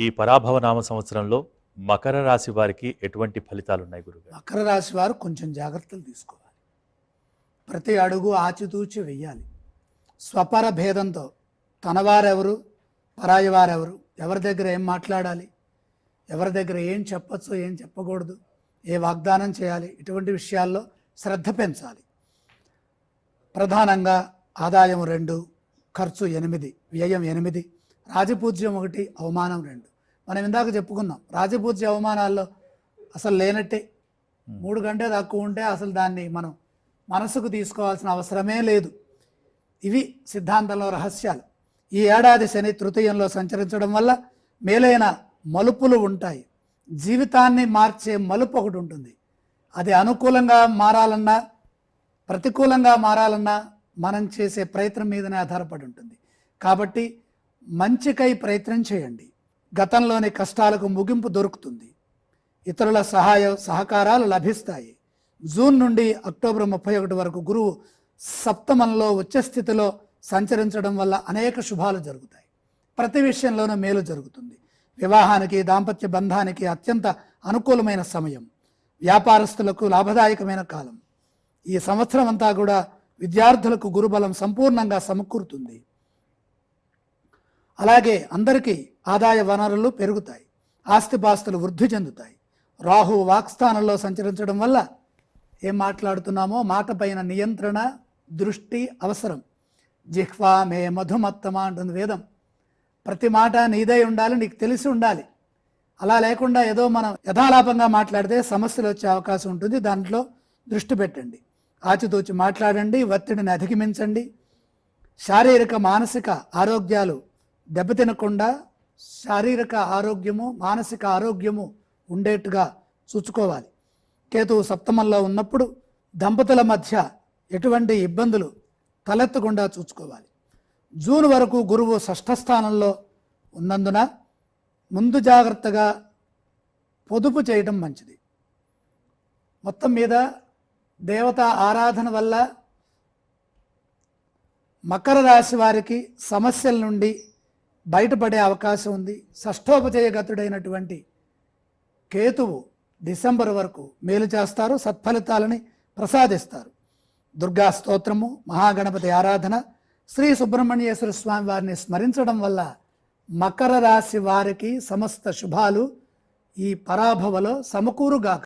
ఈ పరాభవ నామ సంవత్సరంలో మకర రాశి వారికి ఎటువంటి ఫలితాలు ఉన్నాయి గురుగారు? మకర రాశి వారు కొంచెం జాగ్రత్తలు తీసుకోవాలి. ప్రతి అడుగు ఆచితూచి వెయ్యాలి. స్వపర భేదంతో తనవారెవరు పరాయి వారెవరు, ఎవరి దగ్గర ఏం మాట్లాడాలి, ఎవరి దగ్గర ఏం చెప్పచ్చు ఏం చెప్పకూడదు, ఏ వాగ్దానం చేయాలి, ఇటువంటి విషయాల్లో శ్రద్ధ పెంచాలి. ప్రధానంగా ఆదాయం 2, ఖర్చు 8, వ్యయం 8, రాజపూజ్యం 1, అవమానం 2. మనం ఇందాక చెప్పుకున్నాం, రాజపూజ్య అవమానాల్లో అసలు లేనట్టే. 3 గంటలు తక్కువ ఉంటే అసలు దాన్ని మనం మనసుకు తీసుకోవాల్సిన అవసరమే లేదు. ఇవి సిద్ధాంతంలో రహస్యాలు. ఈ ఏడాది శని తృతీయంలో సంచరించడం వల్ల మేలైన మలుపులు ఉంటాయి. జీవితాన్ని మార్చే మలుపు ఒకటి ఉంటుంది. అది అనుకూలంగా మారాలన్నా ప్రతికూలంగా మారాలన్నా మనం చేసే ప్రయత్నం మీదనే ఆధారపడి ఉంటుంది. కాబట్టి మంచికై ప్రయత్నం చేయండి. గతంలోని కష్టాలకు ముగింపు దొరుకుతుంది. ఇతరుల సహకారాలు లభిస్తాయి. జూన్ నుండి అక్టోబర్ 31 వరకు గురువు సప్తమంలో ఉచ్చస్థితిలో సంచరించడం వల్ల అనేక శుభాలు జరుగుతాయి. ప్రతి విషయంలోనూ మేలు జరుగుతుంది. వివాహానికి, దాంపత్య బంధానికి అత్యంత అనుకూలమైన సమయం. వ్యాపారస్తులకు లాభదాయకమైన కాలం. ఈ సంవత్సరం అంతా కూడా విద్యార్థులకు గురుబలం సంపూర్ణంగా సమకూరుతుంది. అలాగే అందరికీ ఆదాయ వనరులు పెరుగుతాయి. ఆస్తిపాస్తులు వృద్ధి చెందుతాయి. రాహు వాక్స్థానంలో సంచరించడం వల్ల ఏం మాట్లాడుతున్నామో మాట పైన నియంత్రణ, దృష్టి అవసరం. జిహ్వా మే మధుమత్తమ అంటుంది వేదం. ప్రతి మాట నీదై ఉండాలి, నీకు తెలిసి ఉండాలి. అలా లేకుండా ఏదో మనం యథాలాపంగా మాట్లాడితే సమస్యలు వచ్చే అవకాశం ఉంటుంది. దాంట్లో దృష్టి పెట్టండి. ఆచితూచి మాట్లాడండి. ఒత్తిడిని అధిగమించండి. శారీరక మానసిక ఆరోగ్యాలు దెబ్బతినకుండా శారీరక ఆరోగ్యము, మానసిక ఆరోగ్యము ఉండేట్టుగా చూసుకోవాలి. కేతువు సప్తమంలో ఉన్నప్పుడు దంపతుల మధ్య ఎటువంటి ఇబ్బందులు తలెత్తకుండా చూసుకోవాలి. జూన్ వరకు గురువు షష్ఠస్థానంలో ఉన్నందున ముందు జాగ్రత్తగా పొదుపు చేయడం మంచిది. మొత్తం మీద దేవతా ఆరాధన వల్ల మకర రాశి వారికి సమస్యల నుండి బయటపడే అవకాశం ఉంది. షష్ఠోపజయగతుడైనటువంటి కేతువు డిసెంబర్ వరకు మేలు చేస్తారు, సత్ఫలితాలని ప్రసాదిస్తారు. దుర్గా స్తోత్రము, మహాగణపతి ఆరాధన, శ్రీ సుబ్రహ్మణ్యేశ్వర స్వామి వారిని స్మరించడం వల్ల మకర రాశి వారికి సమస్త శుభాలు ఈ పరాభవలో సమకూరుగాక.